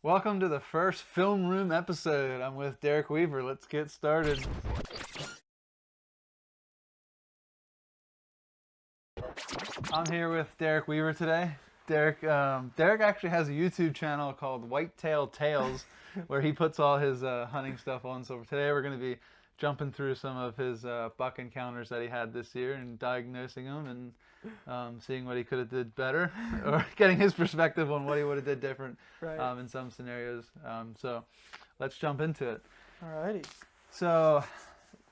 Welcome to the first film room episode. I'm with Derek Weaver. Let's get started. I'm here with Derek Weaver today. Derek actually has a YouTube channel called Whitetail Tales, where he puts all his hunting stuff on. So today we're going to be jumping through some of his buck encounters that he had this year and diagnosing them and seeing what he could have did better, or getting his perspective on what he would have did different in some scenarios. So let's jump into it. Alrighty. So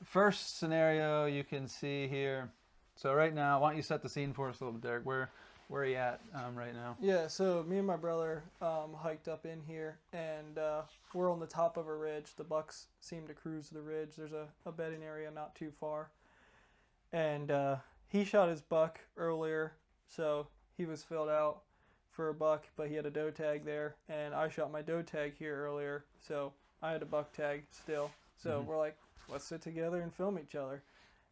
first scenario you can see here. So right now, why don't you set the scene for us a little bit, Derek? Where are you at right now? Yeah, so me and my brother hiked up in here, and we're on the top of a ridge. The bucks seem to cruise the ridge. There's a bedding area not too far. And he shot his buck earlier, so he was filled out for a buck, but he had a doe tag there. And I shot my doe tag here earlier, so I had a buck tag still. So we're like, let's sit together and film each other.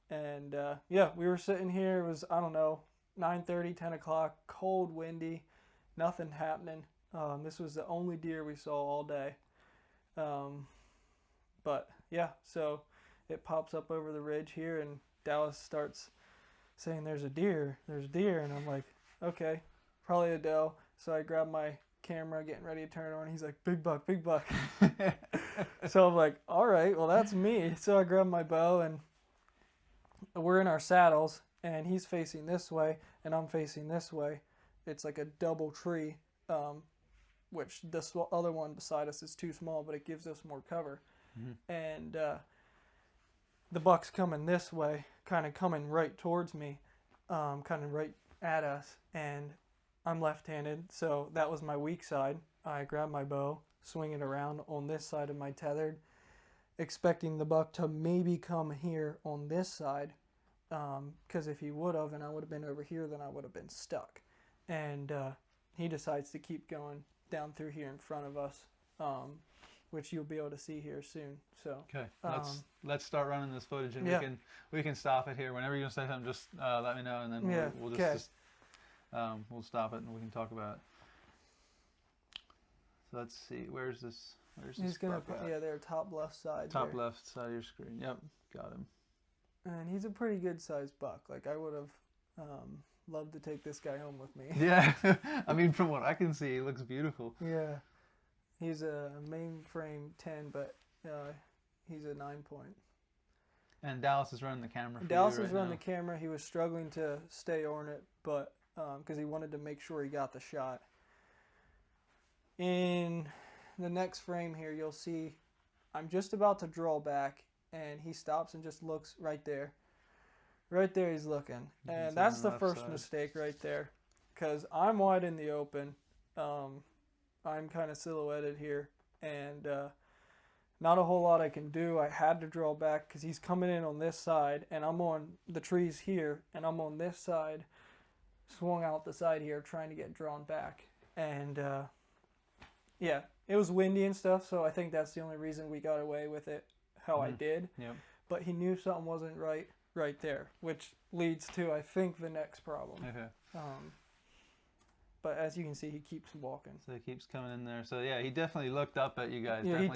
And yeah, we were sitting here. It was, I don't know, 9:30, 10 o'clock, cold, windy, nothing happening. This was the only deer we saw all day. But yeah, so it pops up over the ridge here, and Dallas starts saying, there's a deer, and I'm like, okay, probably a doe. So I grab my camera, getting ready to turn it on. He's like, big buck, big buck. So I'm like, all right, well, that's me. So I grab my bow, and we're in our saddles, and he's facing this way and I'm facing this way. It's like a double tree, which this other one beside us is too small, but it gives us more cover. And the buck's coming this way, kind of coming right towards me, kind of right at us, and I'm left-handed, so that was my weak side. I grab my bow, swing it around on this side of my tethered, expecting the buck to maybe come here on this side, because if he would have and I would have been over here, then I would have been stuck. And he decides to keep going down through here in front of us, which you'll be able to see here soon. So okay, let's start running this footage, and we can stop it here whenever you want to say something. Just let me know, and then we'll just we'll stop it and we can talk about it. So let's see, where's this? He's gonna put, there, top left side. Top left side of your screen. Yep, got him. And he's a pretty good sized buck. Like, I would have loved to take this guy home with me. Yeah, I mean, from what I can see, he looks beautiful. Yeah, he's a mainframe 10, but he's a 9-point. And Dallas is running the camera. Dallas is running the camera. He was struggling to stay on it, but because he wanted to make sure he got the shot. In the next frame here, you'll see I'm just about to draw back, and he stops and just looks right there. Right there he's looking. And that's the first mistake right there, because I'm wide in the open. I'm kind of silhouetted here, and not a whole lot I can do. I had to draw back because he's coming in on this side, and I'm on the trees here, and I'm on this side, swung out the side here, trying to get drawn back. And yeah, it was windy and stuff, so I think that's the only reason we got away with it how I did. Yep. But he knew something wasn't right there, which leads to, I think, the next problem. Okay. But as you can see, he keeps walking. So he keeps coming in there. So yeah, he definitely looked up at you guys. Yeah, he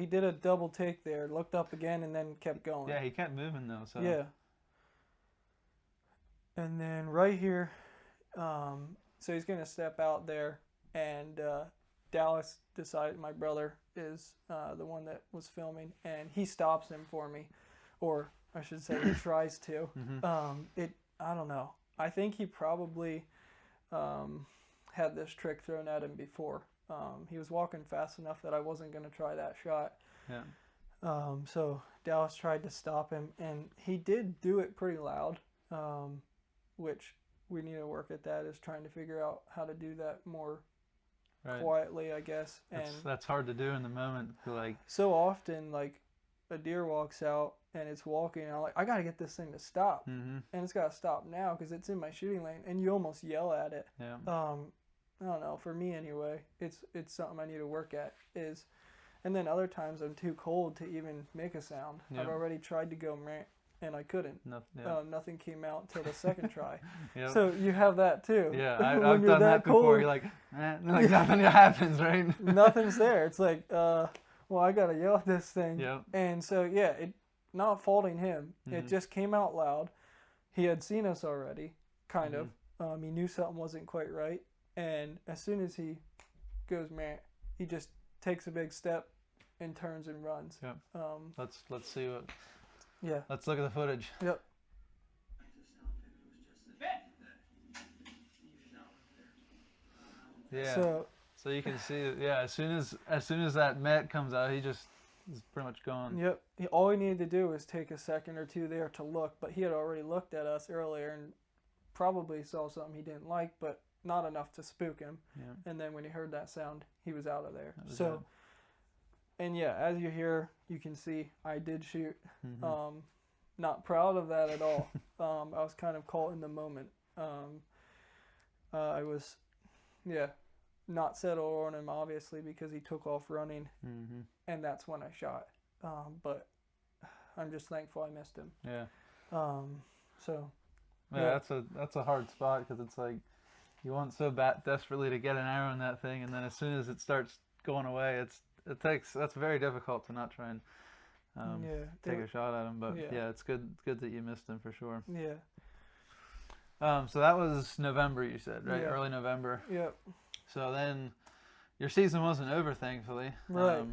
did a double take there, looked up again, and then kept going. Yeah, he kept moving though. So yeah. And then right here, so he's gonna step out there, and Dallas decided, my brother is the one that was filming, and he stops him for me, or I should say he tries to. I don't know. I think he probably had this trick thrown at him before. He was walking fast enough that I wasn't going to try that shot. Yeah. So Dallas tried to stop him, and he did do it pretty loud, which we need to work at. That is trying to figure out how to do that more quietly, I guess. And that's hard to do in the moment. Like, so often, like, a deer walks out and it's walking, and I'm like, I gotta get this thing to stop, and it's gotta stop now because it's in my shooting lane, and you almost yell at it. Yeah. I don't know, for me anyway, it's something I need to work at. And then other times I'm too cold to even make a sound. I've already tried to go and I couldn't. No, yeah. Nothing came out until the second try. Yep. So you have that too. Yeah, When I've you're done that before. cold, You're like, like nothing happens, right? nothing's there. It's like, well, I gotta yell at this thing. Yep. And so yeah, it not faulting him. It just came out loud. He had seen us already, kind of. He knew something wasn't quite right, and as soon as he goes, man, he just takes a big step and turns and runs. Yep. Let's see what. Yeah. Let's look at the footage. Yep. Yeah. So you can see, yeah, as soon as that met comes out, he just is pretty much gone. yep. All he needed to do was take a second or two there to look, but he had already looked at us earlier and probably saw something he didn't like, but not enough to spook him. Yeah. And then when he heard that sound, he was out of there. That was So, and yeah, as you hear, you can see I did shoot. Not proud of that at all. I was kind of caught in the moment. I was, yeah, not settled on him obviously because he took off running, and that's when I shot. But I'm just thankful I missed him. Yeah. So. Yeah, that's a hard spot because it's like you want so desperately to get an arrow in that thing, and then as soon as it starts going away, that's very difficult to not try and take a shot at him. But yeah, it's good that you missed him for sure. Yeah. So that was November, you said, right? Yeah. Early November. Yep. So then your season wasn't over, thankfully. Right.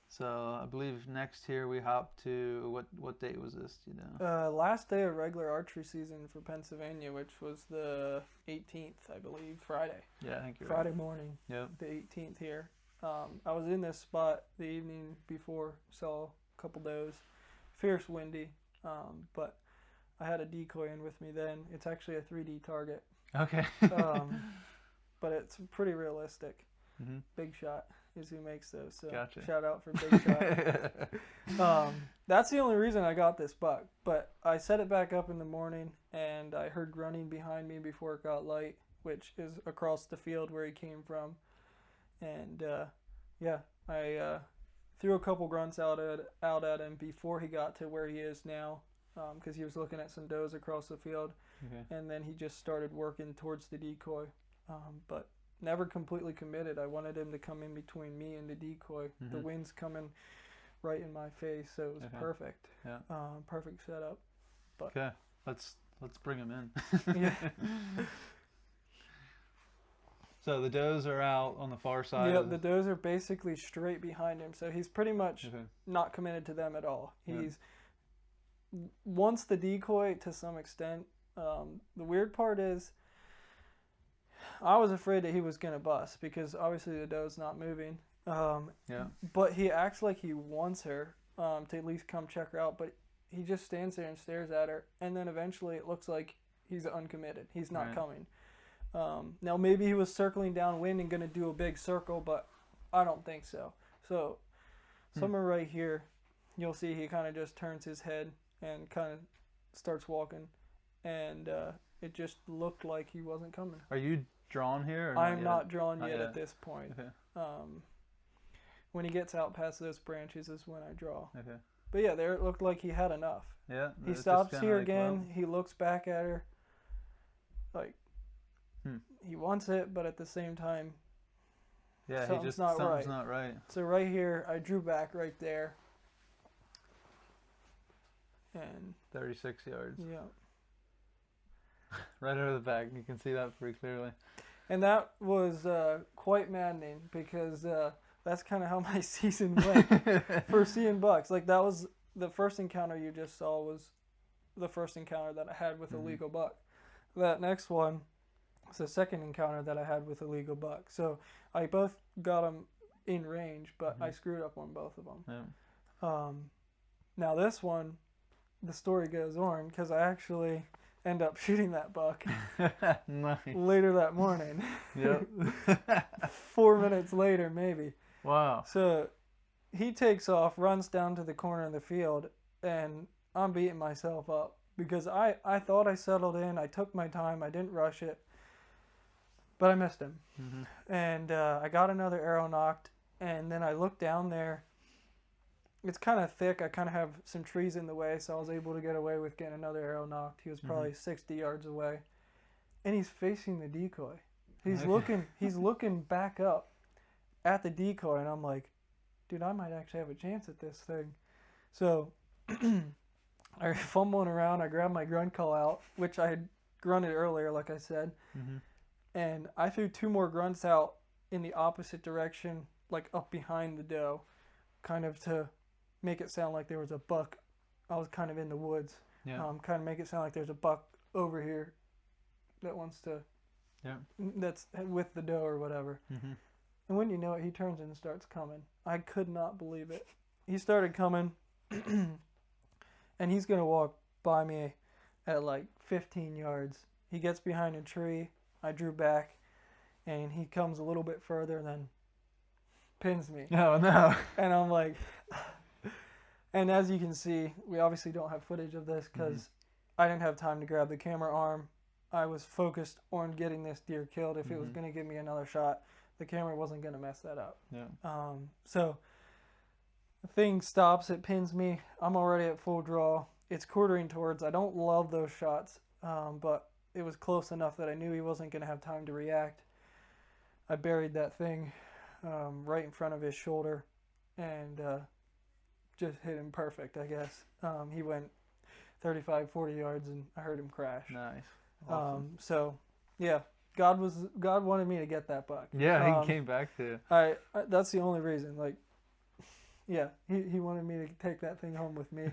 So I believe next year we hop to what date was this? Do you know? Last day of regular archery season for Pennsylvania, which was the 18th, I believe, Friday. Yeah, I think you're Friday right. morning. Yep. The 18th here. I was in this spot the evening before, saw a couple does, fierce windy, but I had a decoy in with me then. It's actually a 3D target. Okay. But it's pretty realistic. Mm-hmm. Big Shot is who makes those. So Gotcha. Shout out for Big Shot. That's the only reason I got this buck. But I set it back up in the morning, and I heard grunting behind me before it got light, which is across the field where he came from. And I threw a couple grunts out at him before he got to where he is now, because he was looking at some does across the field. Okay. And then he just started working towards the decoy, but never completely committed. I wanted him to come in between me and the decoy. The wind's coming right in my face, so it was perfect. Yeah. Perfect setup. But okay, let's bring him in. Yeah. So the does are out on the far side. Yeah, the does are basically straight behind him, so he's pretty much not committed to them at all. He's wants the decoy to some extent. The weird part is I was afraid that he was going to bust because obviously the doe's not moving. But he acts like he wants her to at least come check her out, but he just stands there and stares at her, and then eventually it looks like he's uncommitted. He's not coming. Now maybe he was circling downwind and going to do a big circle, but I don't think so. So somewhere right here, you'll see he kind of just turns his head and kind of starts walking, and it just looked like he wasn't coming. Are you drawn here? Or I'm not drawn yet at this point. Okay. When he gets out past those branches is when I draw. Okay. But yeah, there it looked like he had enough. Yeah. He stops here again. He looks back at her. Like, he wants it, but at the same time, something's not right. So right here, I drew back right there. And 36 yards. Yeah. Right over the back. You can see that pretty clearly. And that was quite maddening because that's kind of how my season went for seeing bucks. Like, that was the first encounter you just saw was the first encounter that I had with a legal buck. That next one was the second encounter that I had with a legal buck. So I both got them in range, but I screwed up on both of them. Yeah. Now this one, the story goes on because I actually end up shooting that buck Nice. later that morning. Yep. 4 minutes later, maybe. Wow. So he takes off, runs down to the corner of the field, and I'm beating myself up because I thought I settled in. I took my time. I didn't rush it, but I missed him. And I got another arrow knocked, and then I looked down there, it's kind of thick. I kind of have some trees in the way, so I was able to get away with getting another arrow knocked. He was probably 60 yards away, and he's facing the decoy. He's looking back up at the decoy, and I'm like, dude, I might actually have a chance at this thing. So I fumbling around. I grabbed my grunt call out, which I had grunted earlier, like I said, and I threw 2 more grunts out in the opposite direction, like up behind the doe, kind of to make it sound like there was a buck. I was kind of in the woods. Yeah. Kind of make it sound like there's a buck over here that wants to, that's with the doe or whatever. And when you know it, he turns and starts coming. I could not believe it. He started coming, and he's going to walk by me at like 15 yards. He gets behind a tree. I drew back, and he comes a little bit further and then pins me. Oh, no. And I'm like, and as you can see, we obviously don't have footage of this because I didn't have time to grab the camera arm. I was focused on getting this deer killed. If it was going to give me another shot, the camera wasn't going to mess that up. Yeah. So the thing stops, it pins me. I'm already at full draw. It's quartering towards. I don't love those shots, but it was close enough that I knew he wasn't going to have time to react. I buried that thing right in front of his shoulder and just hit him perfect, I guess. He went 35, 40 yards, and I heard him crash. Nice. Awesome. So, yeah. God wanted me to get that buck. Yeah, he came back to you. That's the only reason. Like, yeah, he wanted me to take that thing home with me,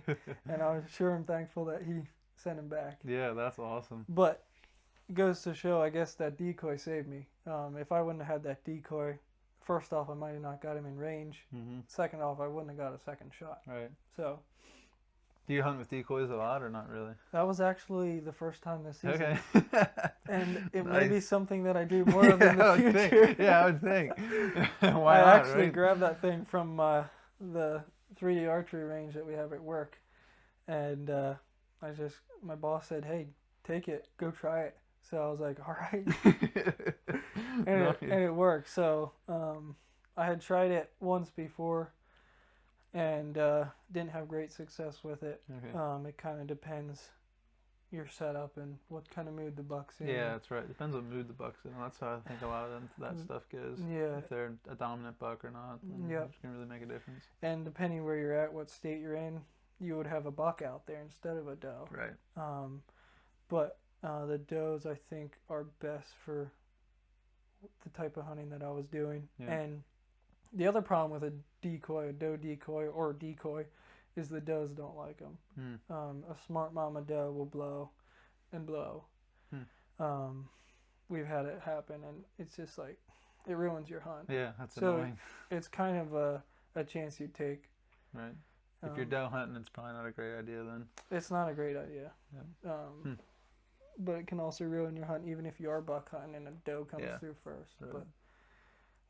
and I was sure and thankful that he sent him back. Yeah, that's awesome. But it goes to show, I guess, that decoy saved me. If I wouldn't have had that decoy, first off, I might have not got him in range. Second off, I wouldn't have got a second shot. Right. So. Do you hunt with decoys a lot or not really? That was actually the first time this season. Okay. And it may be something that I do more of in the future. I would think. Why I not, actually right? grabbed that thing from the 3D archery range that we have at work. And my boss said, hey, take it, go try it. So I was like, all right. and it worked. So I had tried it once before and didn't have great success with it. Okay. It kind of depends your setup and what kind of mood the buck's in. Yeah, that's right. Depends what mood the buck's in. That's how I think a lot of that stuff goes. Yeah. If they're a dominant buck or not, then it's going to really make a difference. And depending where you're at, what state you're in, you would have a buck out there instead of a doe. Right. But the does, I think, are best for the type of hunting that I was doing. Yeah. And the other problem with a decoy, a doe decoy, or a decoy, is the does don't like them. A smart mama doe will blow and blow. We've had it happen, and it's just like, it ruins your hunt. Yeah, that's so annoying. It's kind of a chance you take. Right. If you're doe hunting, it's probably not a great idea then. It's not a great idea. Yeah. But it can also ruin your hunt, even if you are buck hunting and a doe comes through first. Really. But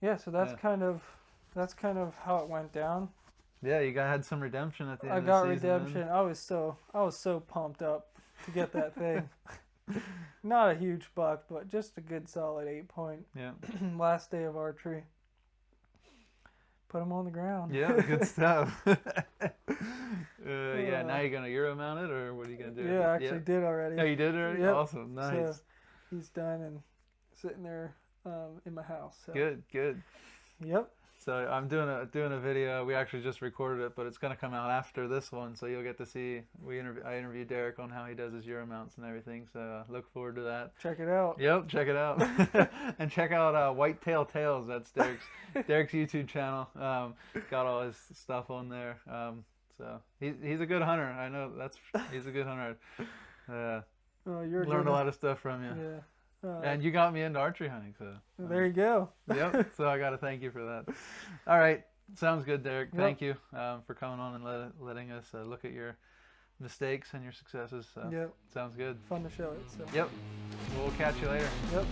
yeah, so that's kind of how it went down. Yeah, you had some redemption at the end I of got the season. redemption. Then. I was so pumped up to get that thing. Not a huge buck, but just a good solid 8-point. Yeah. Last day of archery. Put him on the ground. Yeah, good stuff. Yeah, now you're gonna Euro mount it, or what are you gonna do? Yeah, I actually did already. Oh, you did already? Yep. Awesome, nice. So he's done and sitting there in my house. So. Good. Yep. So I'm doing a video. We actually just recorded it, but it's gonna come out after this one, so you'll get to see. I interviewed Derek on how he does his Euro mounts and everything. So look forward to that. Check it out. Yep, check it out. And check out Whitetail Tales. That's Derek's YouTube channel. Got all his stuff on there. So he's a good hunter. I know he's a good hunter. Learned a lot of stuff from you. Yeah. And you got me into archery hunting, so there you go. Yep. So I got to thank you for that. All right, sounds good, Derek. Thank you for coming on and letting us look at your mistakes and your successes. So yep. Sounds good. Fun to show it. So. Yep. We'll catch you later. Yep.